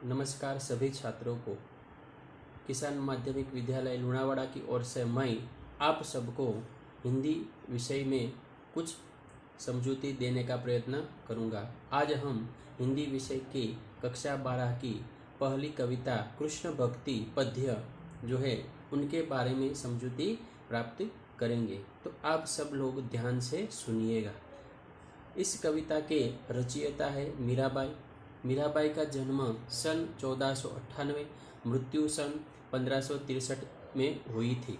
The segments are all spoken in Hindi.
नमस्कार सभी छात्रों को। किसान माध्यमिक विद्यालय लुणावाड़ा की ओर से मैं आप सबको हिंदी विषय में कुछ समझूती देने का प्रयत्न करूंगा। आज हम हिंदी विषय की कक्षा 12 की पहली कविता कृष्ण भक्ति पद्य जो है उनके बारे में समझूती प्राप्त करेंगे, तो आप सब लोग ध्यान से सुनिएगा। इस कविता के रचयिता है मीराबाई। मीराबाई का जन्म सन 1498, मृत्यु सन 1563 में हुई थी।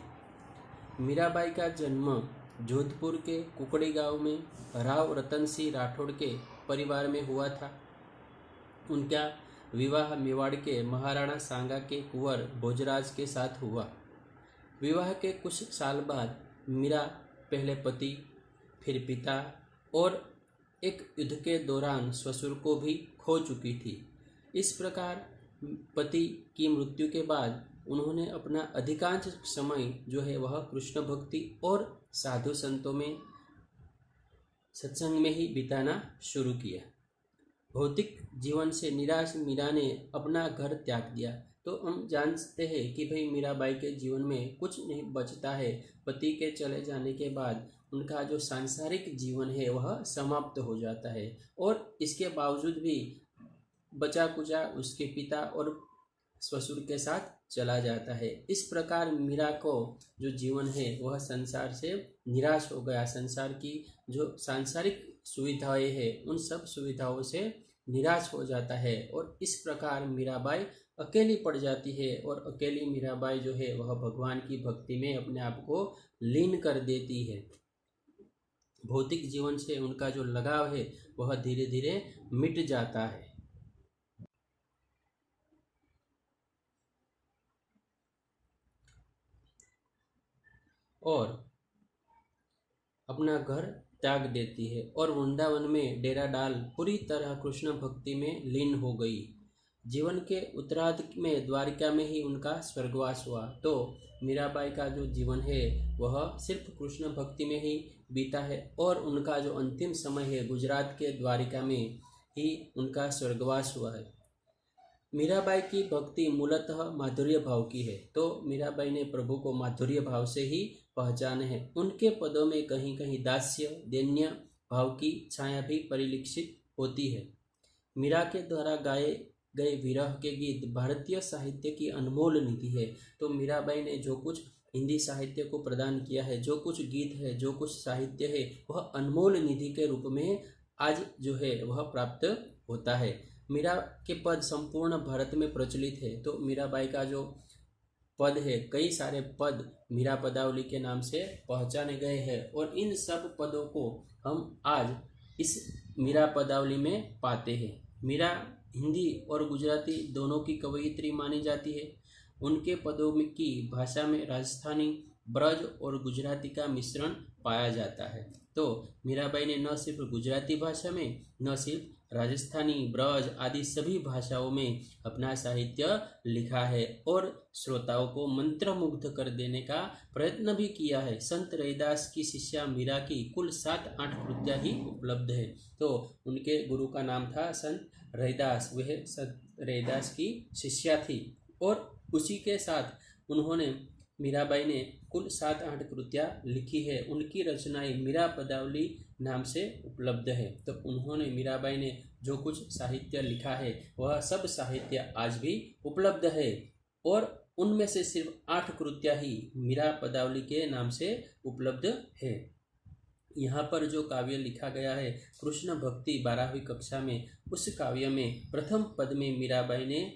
मीराबाई का जन्म जोधपुर के कुकड़ी गांव में राव रतन सिंह राठौड़ के परिवार में हुआ था। उनका विवाह मेवाड़ के महाराणा सांगा के कुंवर भोजराज के साथ हुआ। विवाह के कुछ साल बाद मीरा पहले पति, फिर पिता और एक युद्ध के दौरान ससुर को भी खो चुकी थी। इस प्रकार पति की मृत्यु के बाद उन्होंने अपना अधिकांश समय जो है वह कृष्ण भक्ति और साधु संतों में सत्संग में ही बिताना शुरू किया। भौतिक जीवन से निराश मीरा ने अपना घर त्याग दिया। तो हम जानते हैं कि भाई मीराबाई के जीवन में कुछ नहीं बचता है। पति के चले जाने के बाद उनका जो सांसारिक जीवन है वह समाप्त हो जाता है और इसके बावजूद भी बचा कुचा उसके पिता और ससुर के साथ चला जाता है। इस प्रकार मीरा को जो जीवन है वह संसार से निराश हो गया। संसार की जो सांसारिक सुविधाएं हैं उन सब सुविधाओं से निराश हो जाता है और इस प्रकार मीराबाई अकेली पड़ जाती है और अकेली मीराबाई जो है वह भगवान की भक्ति में अपने आप को लीन कर देती है। भौतिक जीवन से उनका जो लगाव है वह धीरे धीरे मिट जाता है और अपना घर त्याग देती है और वृंदावन में डेरा डाल पूरी तरह कृष्ण भक्ति में लीन हो गई। जीवन के उत्तरार्ध में द्वारिका में ही उनका स्वर्गवास हुआ। तो मीराबाई का जो जीवन है वह सिर्फ कृष्ण भक्ति में ही बीता है और उनका जो अंतिम समय है गुजरात के द्वारिका में ही उनका स्वर्गवास हुआ है। मीराबाई की भक्ति मूलतः माधुर्य भाव की है। तो मीराबाई ने प्रभु को माधुर्य भाव से ही पहचाने है। उनके पदों में कहीं कहीं दास्य दैन्य भाव की छाया भी परिलक्षित होती है। मीरा के द्वारा गाए गए विरह के गीत भारतीय साहित्य की अनमोल निधि है। तो मीराबाई ने जो कुछ हिंदी साहित्य को प्रदान किया है, जो कुछ गीत है, जो कुछ साहित्य है, वह अनमोल निधि के रूप में आज जो है वह प्राप्त होता है। मीरा के पद संपूर्ण भारत में प्रचलित है। तो मीराबाई का जो पद है, कई सारे पद मीरा पदावली के नाम से पहचाने गए हैं और इन सब पदों को हम आज इस मीरा पदावली में पाते हैं। मीरा हिंदी और गुजराती दोनों की कवयित्री मानी जाती है। उनके पदों में की भाषा में राजस्थानी, ब्रज और गुजराती का मिश्रण पाया जाता है। तो मीराबाई ने न सिर्फ गुजराती भाषा में, न सिर्फ राजस्थानी, ब्रज आदि सभी भाषाओं में अपना साहित्य लिखा है और श्रोताओं को मंत्रमुग्ध कर देने का प्रयत्न भी किया है। संत रैदास की शिष्या मीरा की कुल 7-8 कृतियां ही उपलब्ध है। तो उनके गुरु का नाम था संत रैदास। वह संत रैदास की शिष्या थी और उसी के साथ उन्होंने मीराबाई ने कुल 7-8 कृतियां लिखी है। उनकी रचनाएं मीरा पदावली नाम से उपलब्ध है। तो उन्होंने मीराबाई ने जो कुछ साहित्य लिखा है वह सब साहित्य आज भी उपलब्ध है और उनमें से सिर्फ 8 कृतियां ही मीरा पदावली के नाम से उपलब्ध है। यहाँ पर जो काव्य लिखा गया है कृष्ण भक्ति 12वीं कक्षा में, उस काव्य में प्रथम पद में मीराबाई ने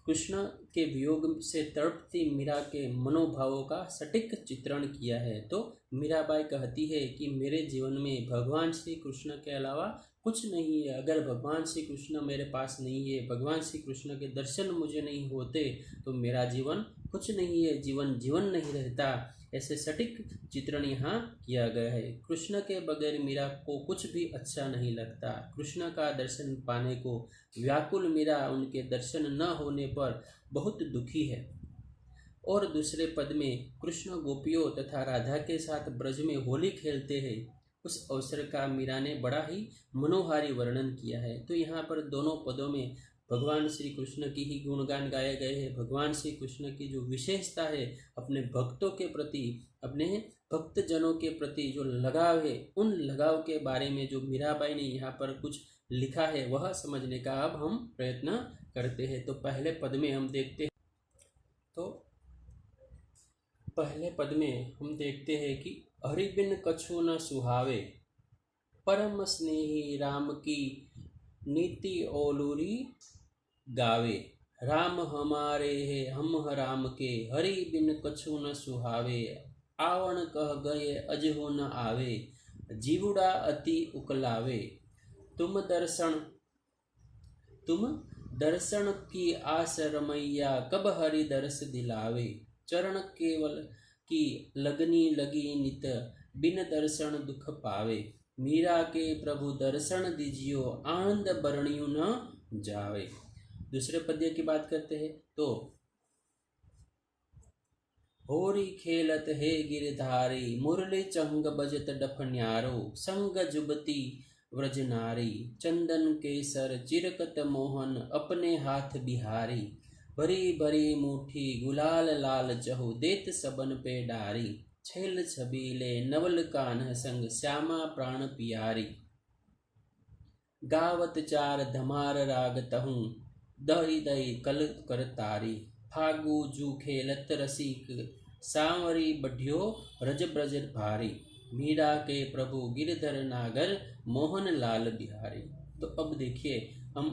कृष्ण के वियोग से तड़पती मीरा के मनोभावों का सटीक चित्रण किया है। तो मीराबाई कहती है कि मेरे जीवन में भगवान श्री कृष्ण के अलावा कुछ नहीं है। अगर भगवान श्री कृष्ण मेरे पास नहीं है, भगवान श्री कृष्ण के दर्शन मुझे नहीं होते तो मेरा जीवन कुछ नहीं है, जीवन जीवन नहीं रहता। ऐसे सटीक चित्रण यहाँ किया गया है। कृष्ण के बगैर मीरा को कुछ भी अच्छा नहीं लगता। कृष्ण का दर्शन पाने को व्याकुल मीरा उनके दर्शन न होने पर बहुत दुखी है। और दूसरे पद में कृष्ण गोपियों तथा राधा के साथ ब्रज में होली खेलते हैं। उस अवसर का मीरा ने बड़ा ही मनोहारी वर्णन किया है। तो यहाँ पर दोनों पदों में भगवान श्री कृष्ण की ही गुणगान गाए गए हैं। भगवान श्री कृष्ण की जो विशेषता है, अपने भक्तों के प्रति, अपने भक्तजनों के प्रति जो लगाव है, उन लगाव के बारे में जो मीराबाई ने यहाँ पर कुछ लिखा है वह समझने का अब हम प्रयत्न करते हैं। तो पहले पद में हम देखते हैं, तो पहले पद में हम देखते हैं कि हरि बिन कछु न सुहावे, परम स्नेही राम की नीति ओलूरी गावे। राम हमारे है हम राम के, हरि बिन कछु न सुहावे। आवण कह गए अजहु न आवे, जीवुड़ा अति उकलावे। तुम दर्शन की आस रमैया, कब हरि दर्श दिलावे। चरण केवल की लगनी लगी नित, बिन दर्शन दुख पावे। मीरा के प्रभु दर्शन दीजियो, आनंद बरणियु न जावे। दूसरे पद्य की बात करते हैं, तो होरी खेलत हे गिरधारी, मुरली चंग बजत डफ न्यारो। संग जुबती व्रज नारी, चंदन केसर चिरकत मोहन, अपने हाथ बिहारी। भरी भरी मुठी गुलाल लाल चहु, देत सबन पे डारी। छेल छबीले नवल कान्ह संग, श्यामा प्राण पियारी। गावत चार धमार राग तहु, दई दई कल कर तारी। फागु जू खेलत रसिक, सांवरी बढ़ियो रज ब्रज भारी। मीरा के प्रभु गिरधर नागर, मोहन लाल बिहारी। तो अब देखिए हम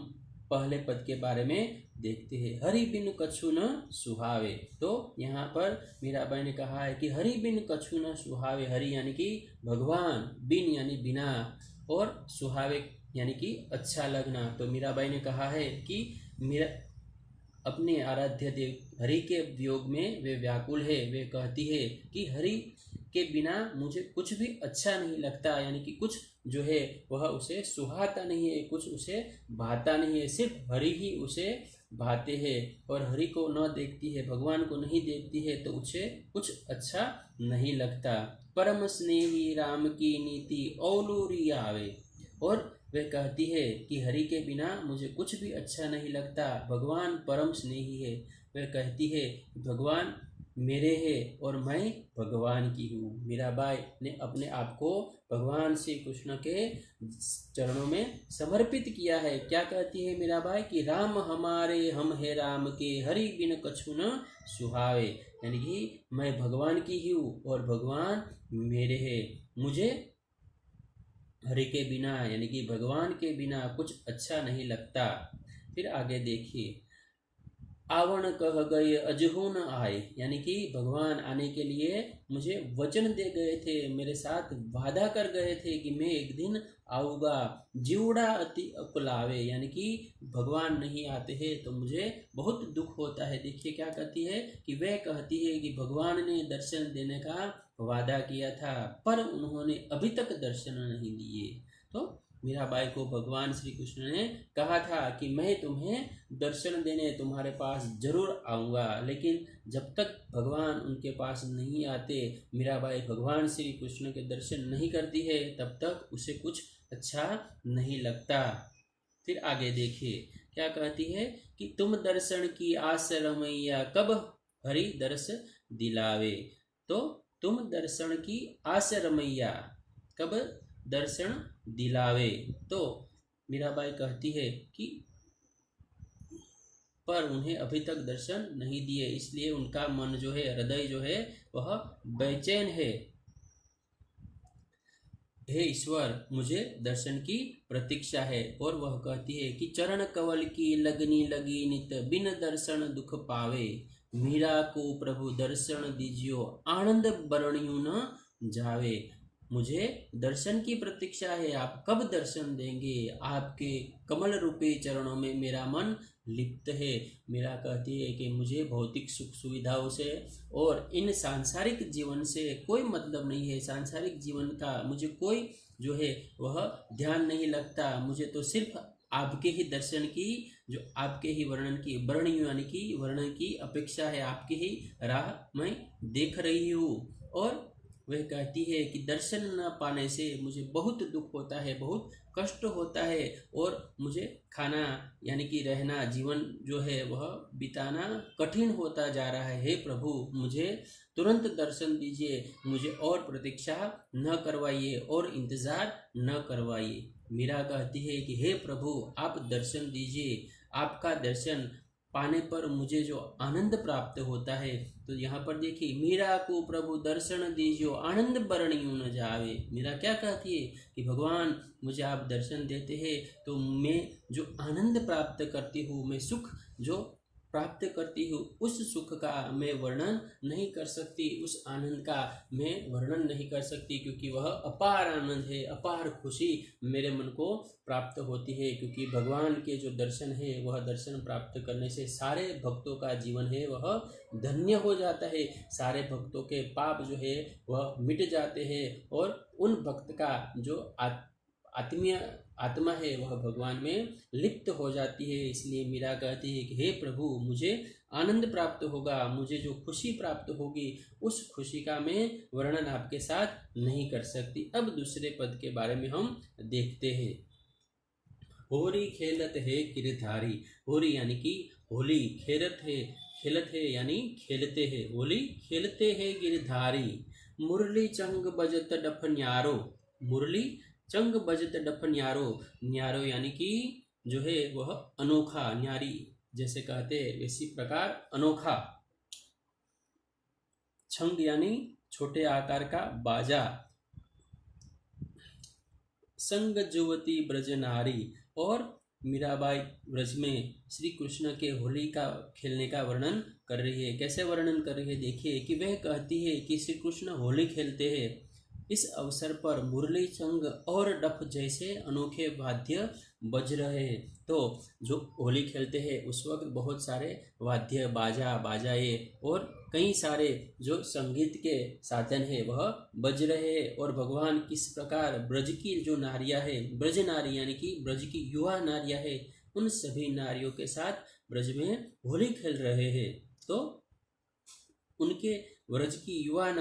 पहले पद के बारे में देखते हैं। हरि बिन कछु न सुहावे। तो यहाँ पर मीराबाई ने कहा है कि हरि बिन कछु न सुहावे। हरि यानी कि भगवान, बिन यानी बिना, और सुहावे यानी कि अच्छा लगना। तो मीराबाई ने कहा है कि मेरा अपने आराध्य देव हरि के वियोग में वे व्याकुल है। वे कहती है कि हरि के बिना मुझे कुछ भी अच्छा नहीं लगता, यानी कि कुछ जो है वह उसे सुहाता नहीं है, कुछ उसे भाता नहीं है। सिर्फ हरि ही उसे भाते हैं, और हरि को न देखती है, भगवान को नहीं देखती है, तो उसे कुछ अच्छा नहीं लगता। परम स्नेही राम की नीति औलूरी आवे। और वे कहती है कि हरि के बिना मुझे कुछ भी अच्छा नहीं लगता, भगवान परम स्नेही है। वे कहती है भगवान मेरे है और मैं भगवान की हूँ। मीराबाई ने अपने आप को भगवान श्री कृष्ण के चरणों में समर्पित किया है। क्या कहती है मीराबाई कि राम हमारे हम है राम के, हरि बिन कछु न सुहावे। यानी कि मैं भगवान की ही हूँ और भगवान मेरे है, मुझे हरि के बिना यानी कि भगवान के बिना कुछ अच्छा नहीं लगता। फिर आगे देखिए, आवण कह गए अजहु न आए, यानी कि भगवान आने के लिए मुझे वचन दे गए थे, मेरे साथ वादा कर गए थे कि मैं एक दिन आऊँगा। जीवड़ा अति अकुलावे, यानी कि भगवान नहीं आते हैं तो मुझे बहुत दुख होता है। देखिए क्या कहती है कि वह कहती है कि भगवान ने दर्शन देने का वादा किया था, पर उन्होंने अभी तक दर्शन नहीं दिए। तो मीराबाई को भगवान श्री कृष्ण ने कहा था कि मैं तुम्हें दर्शन देने तुम्हारे पास जरूर आऊँगा, लेकिन जब तक भगवान उनके पास नहीं आते, मीराबाई भगवान श्री कृष्ण के दर्शन नहीं करती है, तब तक उसे कुछ अच्छा नहीं लगता। फिर आगे देखिए क्या कहती है कि तुम दर्शन की आस रमैया, कब हरि दर्श दिलावे। तो तुम दर्शन की आस रमैया, कब दर्शन दिलावे। तो मीराबाई कहती है कि पर उन्हें अभी तक दर्शन नहीं दिए, इसलिए उनका मन जो है, हृदय जो है वह बेचैन है। हे ईश्वर, मुझे दर्शन की प्रतीक्षा है। और वह कहती है कि चरण कवल की लगनी लगी नित, बिन दर्शन दुख पावे। मीरा को प्रभु दर्शन दीजियो, आनंद बरणियु न जावे। मुझे दर्शन की प्रतीक्षा है, आप कब दर्शन देंगे। आपके कमल रूपी चरणों में मेरा मन लिप्त है। मीरा कहती है कि मुझे भौतिक सुख सुविधाओं से और इन सांसारिक जीवन से कोई मतलब नहीं है। सांसारिक जीवन का मुझे कोई जो है वह ध्यान नहीं लगता। मुझे तो सिर्फ आपके ही दर्शन की, जो आपके ही वर्णन की, वर्ण यानी कि वर्णन की अपेक्षा है। आपकी ही राह मैं देख रही हूँ। और वह कहती है कि दर्शन न पाने से मुझे बहुत दुख होता है, बहुत कष्ट होता है और मुझे खाना यानी कि रहना, जीवन जो है वह बिताना कठिन होता जा रहा है। हे प्रभु, मुझे तुरंत दर्शन दीजिए, मुझे और प्रतीक्षा न करवाइए और इंतज़ार न करवाइए। मीरा कहती है कि हे प्रभु, आप दर्शन दीजिए, आपका दर्शन पाने पर मुझे जो आनंद प्राप्त होता है। तो यहाँ पर देखिए, मीरा को प्रभु दर्शन दीजियो, आनंद बरणियों न जावे। मीरा क्या कहती है कि भगवान मुझे आप दर्शन देते हैं तो मैं जो आनंद प्राप्त करती हूँ, मैं सुख जो प्राप्त करती हूँ, उस सुख का मैं वर्णन नहीं कर सकती, उस आनंद का मैं वर्णन नहीं कर सकती, क्योंकि वह अपार आनंद है, अपार खुशी मेरे मन को प्राप्त होती है। क्योंकि भगवान के जो दर्शन है, वह दर्शन प्राप्त करने से सारे भक्तों का जीवन है वह धन्य हो जाता है, सारे भक्तों के पाप जो है वह मिट जाते हैं और उन भक्त का जो आत्मीय आत्मा है वह भगवान में लिप्त हो जाती है। इसलिए मीरा कहती है कि हे प्रभु, मुझे आनंद प्राप्त होगा, मुझे जो खुशी प्राप्त होगी उस खुशी का मैं वर्णन आपके साथ नहीं कर सकती। अब दूसरे पद के बारे में हम देखते हैं। होरी खेलत है गिरधारी। होरी यानी कि होली, खेलत है यानी खेलते हैं, होली खेलते हैं गिरधारी। मुरली चंग बजत डफ न्यारो। मुरली चंग बजत डफ न्यारो। न्यारो यानी कि जो है वह अनोखा, न्यारी जैसे कहते हैं इसी प्रकार अनोखा। छंग यानी छोटे आकार का बाजा। संग जुवती ब्रज नारी। और मीराबाई ब्रज में श्री कृष्ण के होली का खेलने का वर्णन कर रही है। कैसे वर्णन कर रही है देखिए कि वह कहती है कि श्री कृष्ण होली खेलते हैं, इस अवसर पर मुरली चंग और डफ जैसे अनोखे वाद्य बज रहे हैं। तो जो होली खेलते हैं उस वक्त बहुत सारे वाद्य बाजाए और कई सारे जो संगीत के साधन है वह बज रहे हैं। और भगवान किस प्रकार ब्रज की जो नारियां है, ब्रज नारी यानी कि ब्रज की युवा नारियां है, उन सभी नारियों के साथ ब्रज में होली खेल रहे हैं। तो उनके ब्रज की युवा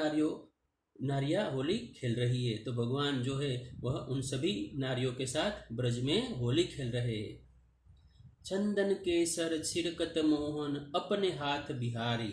नारियां होली खेल रही है। तो भगवान जो है वह उन सभी नारियों के साथ ब्रज में होली खेल रहे हैं। चंदन केसर छिड़कत मोहन अपने हाथ बिहारी।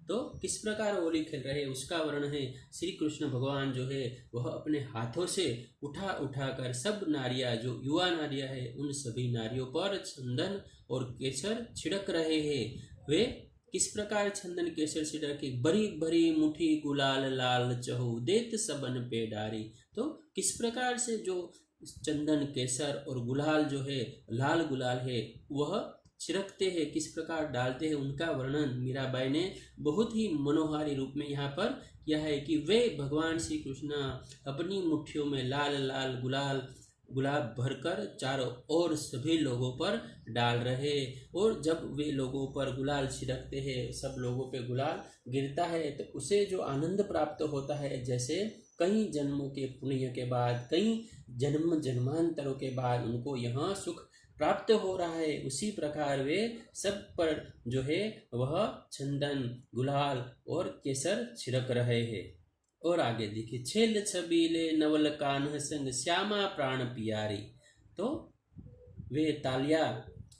तो किस प्रकार होली खेल रहे हैं उसका वर्णन है। श्री कृष्ण भगवान जो है वह अपने हाथों से उठा कर सब नारियां, जो युवा नारियां है, उन सभी नारियों पर चंदन और केसर छिड़क रहे हैं। वे किस प्रकार चंदन केसर छिड़क के बड़ी बड़ी मुट्ठी गुलाल लाल चहु देत सबन पे डारी। तो किस प्रकार से जो चंदन केसर और गुलाल जो है, लाल गुलाल है, वह छिड़कते हैं, किस प्रकार डालते हैं, उनका वर्णन मीराबाई ने बहुत ही मनोहारी रूप में यहाँ पर किया है कि वे भगवान श्री कृष्ण अपनी मुट्ठियों में लाल लाल गुलाब भरकर चारों ओर सभी लोगों पर डाल रहे। और जब वे लोगों पर गुलाल छिड़कते हैं, सब लोगों पे गुलाल गिरता है, तो उसे जो आनंद प्राप्त होता है, जैसे कई जन्मों के पुण्य के बाद, कई जन्मांतरों के बाद उनको यहाँ सुख प्राप्त हो रहा है, उसी प्रकार वे सब पर जो है वह चंदन, गुलाल और केसर छिड़क रहे हैं। और आगे देखिए, छेल छबीले नवल कान्ह संग श्यामा प्राण पियारी। तो वे तालिया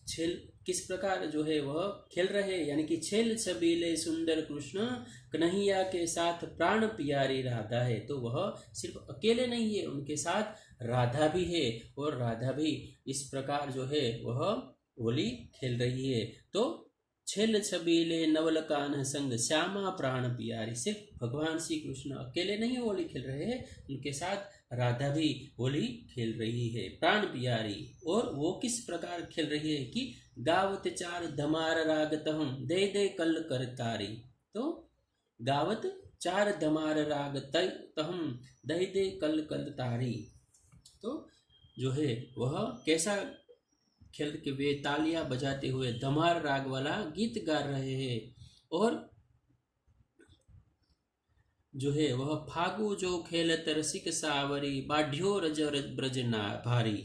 छेल किस प्रकार जो है वह खेल रहे हैं, यानी कि छेल छबीले सुंदर कृष्ण कन्हैया के साथ प्राण पियारी राधा है। तो वह सिर्फ अकेले नहीं है, उनके साथ राधा भी है और राधा भी इस प्रकार जो है वह होली खेल रही है। तो छेल छबीले नवल कान्ह संग श्यामा प्राण पियारी, सिर्फ भगवान श्री कृष्ण अकेले नहीं होली खेल रहे हैं, उनके साथ राधा भी होली खेल रही है, प्राण पियारी। और वो किस प्रकार खेल रही है कि गावत चार धमार राग तहम दे दे कल कर तारी। तो गावत चार धमार राग तहम दे दे कल कल तारी। तो जो है वह कैसा खेल के वे तालियां बजाते हुए धमार राग वाला गीत गा रहे हैं। और जो है वह फागु जो खेलत रसिक सावरी बाढ़्यो रज ब्रजना भारी।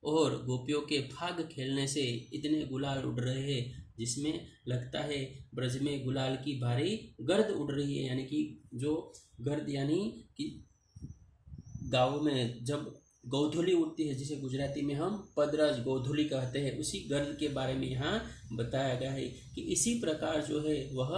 और गोपियों के फाग खेलने से इतने गुलाल उड़ रहे हैं जिसमें लगता है ब्रज में गुलाल की भारी गर्द उड़ रही है। यानी कि जो गर्द यानी कि गाँव में जब गोधूली उड़ती है, जिसे गुजराती में हम पदरज गोधूली कहते हैं, उसी गर्द के बारे में यहाँ बताया गया है कि इसी प्रकार जो है वह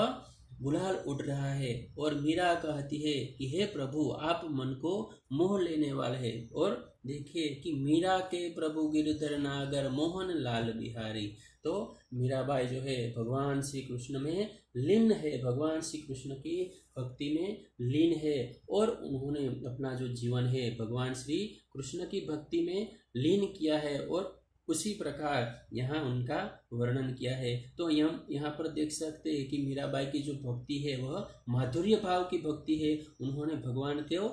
गुलाल उड़ रहा है। और मीरा कहती है कि हे प्रभु, आप मन को मोह लेने वाले हैं। और देखिए कि मीरा के प्रभु गिरधर नागर मोहन लाल बिहारी। तो मीराबाई जो है भगवान श्री कृष्ण में लीन है, भगवान श्री कृष्ण की भक्ति में लीन है और उन्होंने अपना जो जीवन है भगवान श्री कृष्ण की भक्ति में लीन किया है और उसी प्रकार यहाँ उनका वर्णन किया है। तो हम यहाँ पर देख सकते हैं कि मीराबाई की जो भक्ति है वह माधुर्य भाव की भक्ति है। उन्होंने भगवान को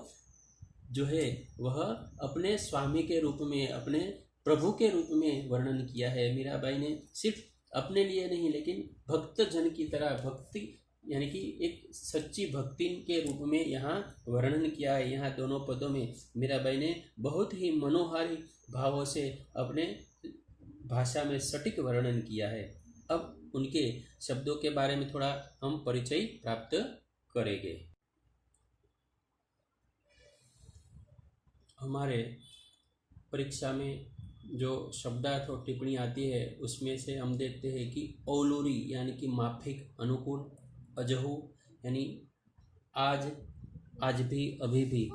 जो है वह अपने स्वामी के रूप में, अपने प्रभु के रूप में वर्णन किया है। मीराबाई ने सिर्फ अपने लिए नहीं लेकिन भक्त जन की तरह भक्ति यानी कि एक सच्ची भक्ति के रूप में यहाँ वर्णन किया है। यहाँ दोनों पदों में मीराबाई ने बहुत ही मनोहारी भावों से अपने भाषा में सटीक वर्णन किया है। अब उनके शब्दों के बारे में थोड़ा हम परिचय प्राप्त करेंगे। हमारे परीक्षा में जो शब्दार्थ और टिप्पणी आती है उसमें से हम देखते हैं कि औलूरी यानी कि माफिक, अनुकूल, अजहू यानी आज, आज भी, अभी भी।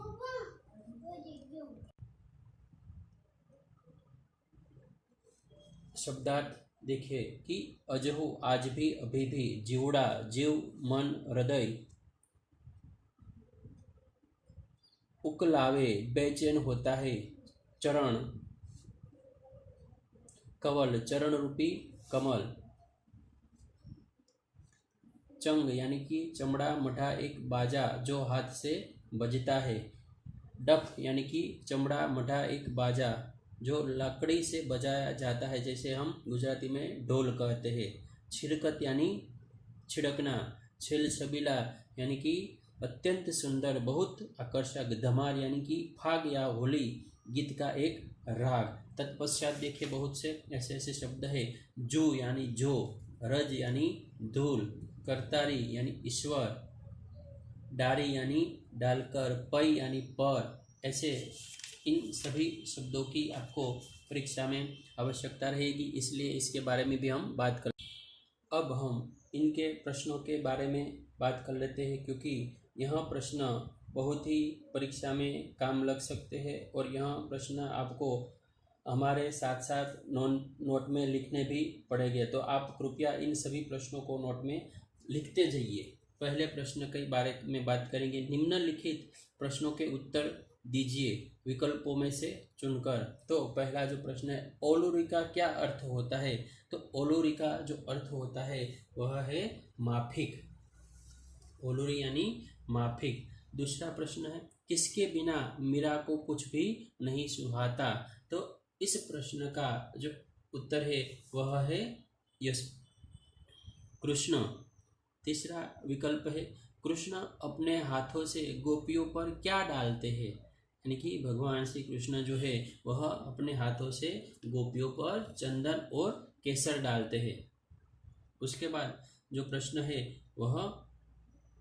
शब्दार्थ देखिए कि अजहू आज भी, अभी भी, जीवड़ा जीव, मन, हृदय, उकलावे बेचैन होता है, चरण, कवल चरण रूपी कमल, चंग यानी कि चमड़ा मढ़ा एक बाजा जो हाथ से बजता है, डफ यानी कि चमड़ा मढ़ा एक बाजा जो लकड़ी से बजाया जाता है, जैसे हम गुजराती में ढोल कहते हैं, छिड़कत यानी छिड़कना, छेल छबीला यानी कि अत्यंत सुंदर, बहुत आकर्षक, धमार यानी कि फाग या होली गीत का एक राग। तत्पश्चात देखिए बहुत से ऐसे ऐसे शब्द है, जू यानी जो, रज यानी धूल, करतारी यानी ईश्वर, डारी यानी डालकर, पई यानी पर। ऐसे इन सभी शब्दों की आपको परीक्षा में आवश्यकता रहेगी, इसलिए इसके बारे में भी हम बात कर। अब हम इनके प्रश्नों के बारे में बात कर लेते हैं क्योंकि यह प्रश्न बहुत ही परीक्षा में काम लग सकते हैं और यह प्रश्न आपको हमारे साथ साथ नोट में लिखने भी पड़ेंगे। तो आप कृपया इन सभी प्रश्नों को नोट में लिखते जाइए। पहले प्रश्न के बारे में बात करेंगे। निम्नलिखित प्रश्नों के उत्तर दीजिए विकल्पों में से चुनकर। तो पहला जो प्रश्न है, औलूरी का क्या अर्थ होता है? तो औलूरी का जो अर्थ होता है वह है माफिक, औलूरी यानी माफिक। दूसरा प्रश्न है, किसके बिना मीरा को कुछ भी नहीं सुहाता? तो इस प्रश्न का जो उत्तर है वह है यस कृष्ण। तीसरा विकल्प है, कृष्ण अपने हाथों से गोपियों पर क्या डालते हैं? यानी कि भगवान श्री कृष्ण जो है वह अपने हाथों से गोपियों पर चंदन और केसर डालते हैं। उसके बाद जो प्रश्न है वह,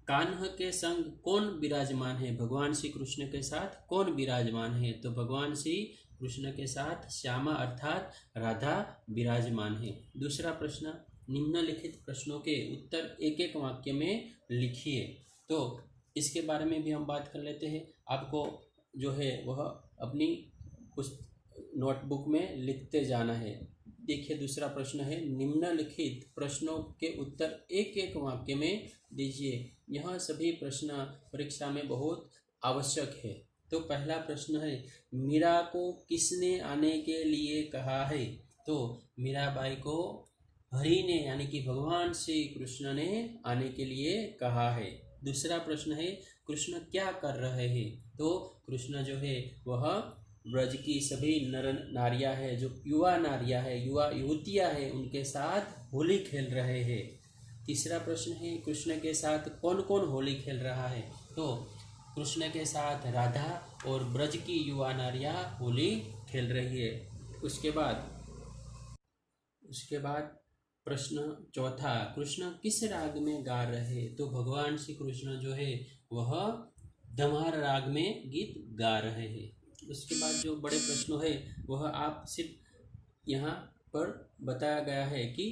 कान्ह के संग कौन विराजमान है? भगवान श्री कृष्ण के साथ कौन विराजमान है? तो भगवान श्री कृष्ण के साथ श्यामा अर्थात राधा विराजमान है। दूसरा प्रश्न, निम्नलिखित प्रश्नों के उत्तर एक एक वाक्य में लिखिए। तो इसके बारे में भी हम बात कर लेते हैं। आपको जो है वह अपनी उस नोटबुक में लिखते जाना है। देखिए दूसरा प्रश्न है, निम्नलिखित प्रश्नों के उत्तर एक एक वाक्य में दीजिए। यह सभी प्रश्न परीक्षा में बहुत आवश्यक है। तो पहला प्रश्न है, मीरा को किसने आने के लिए कहा है? तो मीराबाई को हरि ने यानी कि भगवान श्री कृष्ण ने आने के लिए कहा है। दूसरा प्रश्न है, कृष्ण क्या कर रहे हैं? तो कृष्ण जो है वह ब्रज की सभी नर नारियां है, जो युवा नारियां है, युवा युवतियां है, उनके साथ होली खेल रहे हैं। तीसरा प्रश्न है, कृष्ण के साथ कौन कौन होली खेल रहा है? तो कृष्ण के साथ राधा और ब्रज की युवा नारियां होली खेल रही है। उसके बाद प्रश्न चौथा, कृष्ण किस राग में गा रहे? तो भगवान श्री कृष्ण जो है वह धमार राग में गीत गा रहे हैं। उसके बाद जो बड़े प्रश्न है वह आप सिर्फ यहाँ पर बताया गया है कि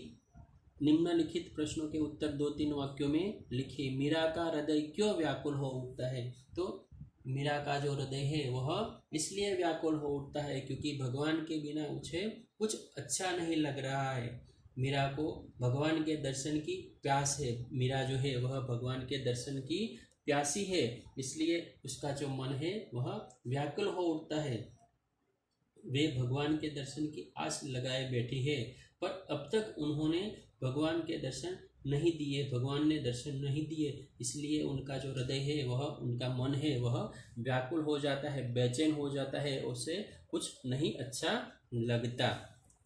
निम्नलिखित प्रश्नों के उत्तर 2-3 वाक्यों में लिखिए। मीरा का हृदय क्यों व्याकुल हो उठता है? तो मीरा का जो हृदय है वह इसलिए व्याकुल हो उठता है क्योंकि भगवान के बिना उसे कुछ अच्छा नहीं लग रहा है। मीरा को भगवान के दर्शन की प्यास है। मीरा जो है वह भगवान के दर्शन की प्यासी है, इसलिए उसका जो मन है वह व्याकुल हो उठता है। वे भगवान के दर्शन की आस लगाए बैठी है, पर अब तक उन्होंने भगवान के दर्शन नहीं दिए, भगवान ने दर्शन नहीं दिए, इसलिए उनका जो हृदय है वह, उनका मन है वह व्याकुल हो जाता है, बेचैन हो जाता है, उसे कुछ नहीं अच्छा लगता।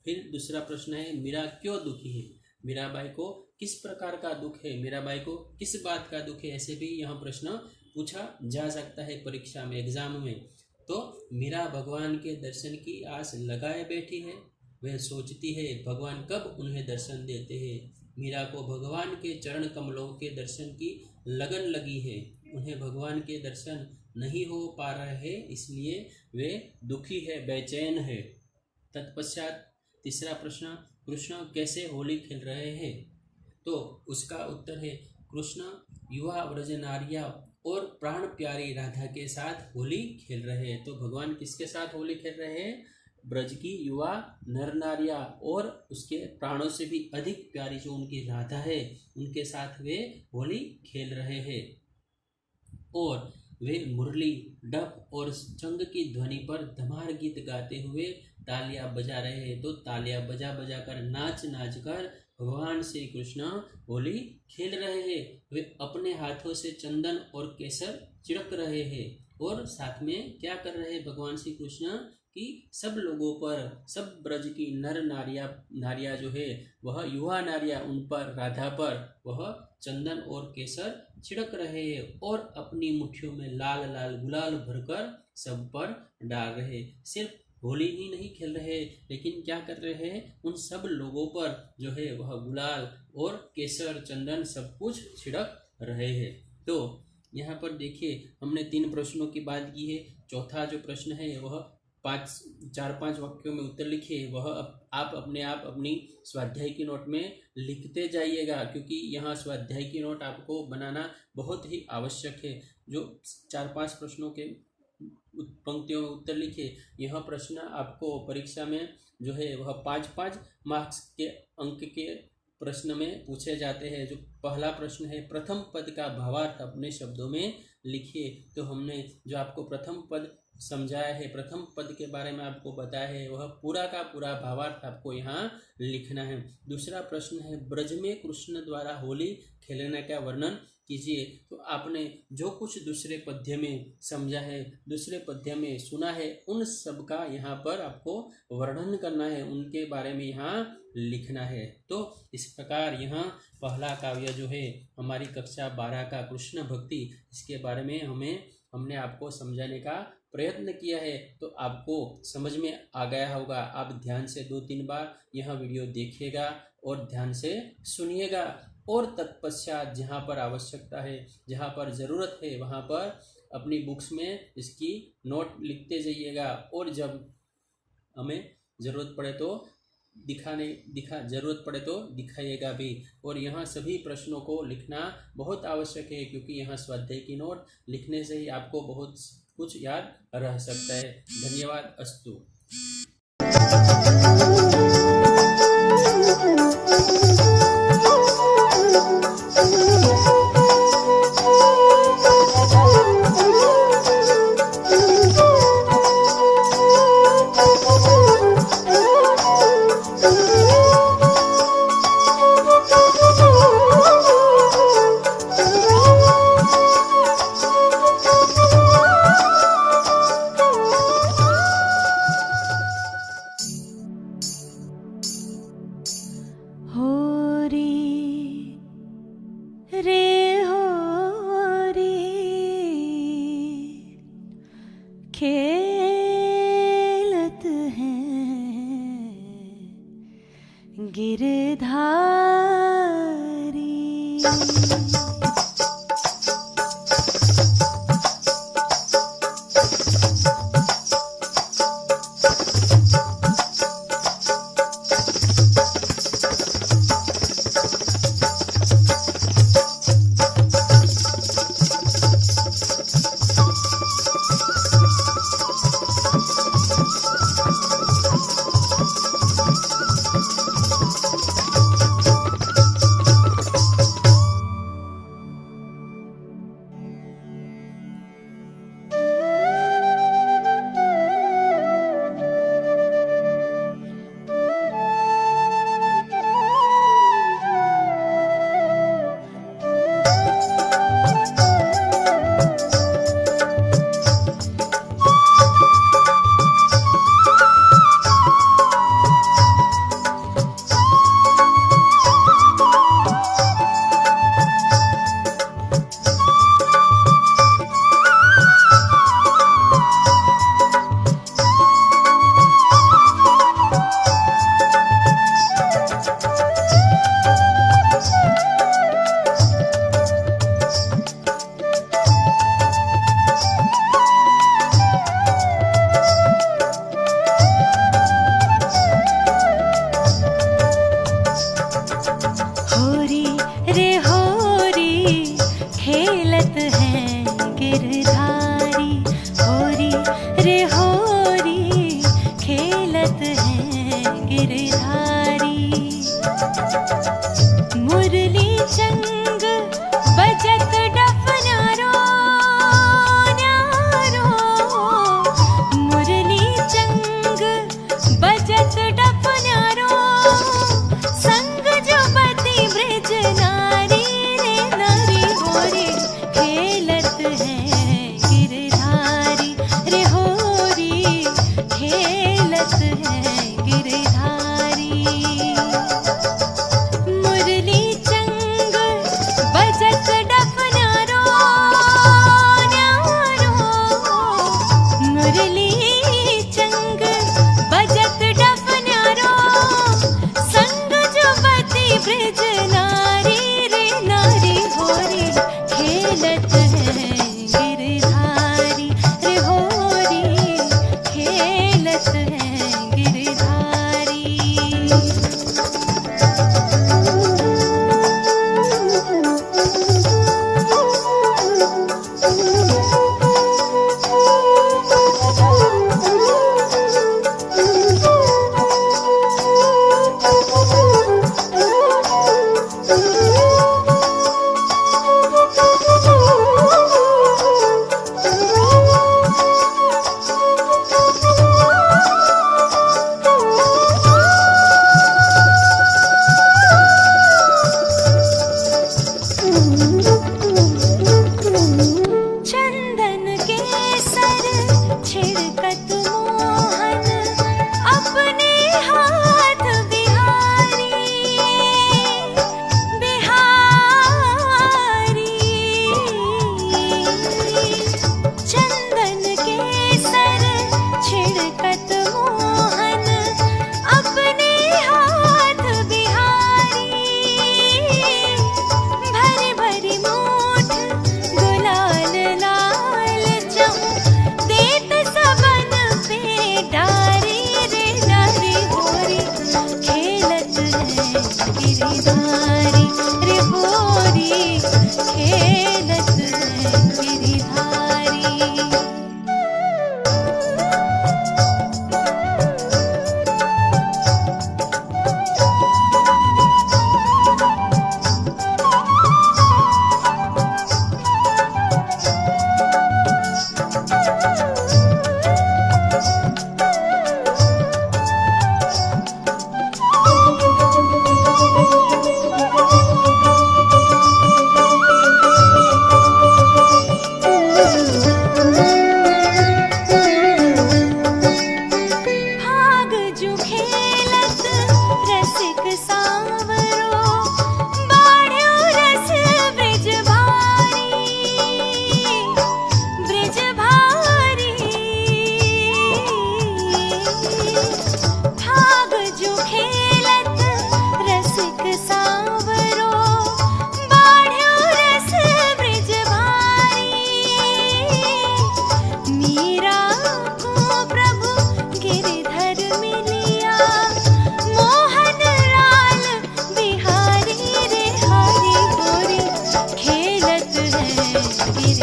फिर दूसरा प्रश्न है, मीरा क्यों दुखी है? मीराबाई को किस प्रकार का दुख है? मीराबाई को किस बात का दुख है? ऐसे भी यह प्रश्न पूछा जा सकता है परीक्षा में, एग्जाम में। तो मीरा भगवान के दर्शन की आस लगाए बैठी है, वह सोचती है भगवान कब उन्हें दर्शन देते हैं। मीरा को भगवान के चरण कमलों के दर्शन की लगन लगी है, उन्हें भगवान के दर्शन नहीं हो पा रहे हैं, इसलिए वे दुखी है, बेचैन है। तत्पश्चात तीसरा प्रश्न, कृष्ण कैसे होली खेल रहे हैं? तो उसका उत्तर है, कृष्ण युवा व्रजनारिया और प्राण प्यारी राधा के साथ होली खेल रहे हैं। तो भगवान किसके साथ होली खेल रहे हैं? ब्रज की युवा नर नारिया और उसके प्राणों से भी अधिक प्यारी जो उनकी राधा है, उनके साथ वे होली खेल रहे हैं। और वे मुरली, डफ और चंग की ध्वनि पर धमार गीत गाते हुए तालियां बजा रहे हैं। तो तालियां बजा बजा कर, नाच नाच कर भगवान श्री कृष्ण होली खेल रहे हैं। वे अपने हाथों से चंदन और केसर छिड़क रहे हैं और साथ में क्या कर रहे हैं भगवान श्री कृष्ण कि सब लोगों पर, सब ब्रज की नर नारिया जो है वह युवा नारिया, उन पर, राधा पर वह चंदन और केसर छिड़क रहे हैं और अपनी मुट्ठियों में लाल लाल गुलाल भरकर सब पर डाल रहे हैं। सिर्फ होली ही नहीं खेल रहे, लेकिन क्या कर रहे हैं, उन सब लोगों पर जो है वह गुलाल और केसर, चंदन सब कुछ छिड़क रहे हैं। तो यहाँ पर देखिए, हमने 3 प्रश्नों की बात की है। चौथा जो प्रश्न है वह 4-5 वाक्यों में उत्तर लिखिए। वह आप अपने आप अपनी स्वाध्याय की नोट में लिखते जाइएगा, क्योंकि यहाँ स्वाध्याय की नोट आपको बनाना बहुत ही आवश्यक है। जो 4-5 प्रश्नों के पंक्तियों में उत्तर लिखिए। यह प्रश्न आपको परीक्षा में जो है वह 5-5 मार्क्स के अंक के प्रश्न में पूछे जाते हैं। जो पहला प्रश्न है, प्रथम पद का भावार्थ अपने शब्दों में लिखिए। तो हमने जो आपको प्रथम पद समझाया है, प्रथम पद के बारे में आपको बताया है, वह पूरा का पूरा भावार्थ आपको यहाँ लिखना है। दूसरा प्रश्न है, ब्रज में कृष्ण द्वारा होली खेलने का वर्णन कीजिए। तो आपने जो कुछ दूसरे पद्य में समझा है, दूसरे पद्य में सुना है, उन सब का यहाँ पर आपको वर्णन करना है, उनके बारे में यहाँ लिखना है। तो इस प्रकार यहाँ पहला काव्य जो है हमारी कक्षा 12 का कृष्ण भक्ति, इसके बारे में हमने आपको समझाने का प्रयत्न किया है। तो आपको समझ में आ गया होगा। आप ध्यान से 2-3 बार यह वीडियो देखिएगा और ध्यान से सुनिएगा, और तत्पश्चात जहाँ पर आवश्यकता है, जहाँ पर ज़रूरत है, वहाँ पर अपनी बुक्स में इसकी नोट लिखते जाइएगा। और जब हमें ज़रूरत पड़े तो ज़रूरत पड़े तो दिखाइएगा भी। और यहाँ सभी प्रश्नों को लिखना बहुत आवश्यक है, क्योंकि यहाँ स्वाध्याय की नोट लिखने से ही आपको बहुत कुछ याद रह सकता है। धन्यवाद। अस्तु।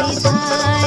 गिरिधारी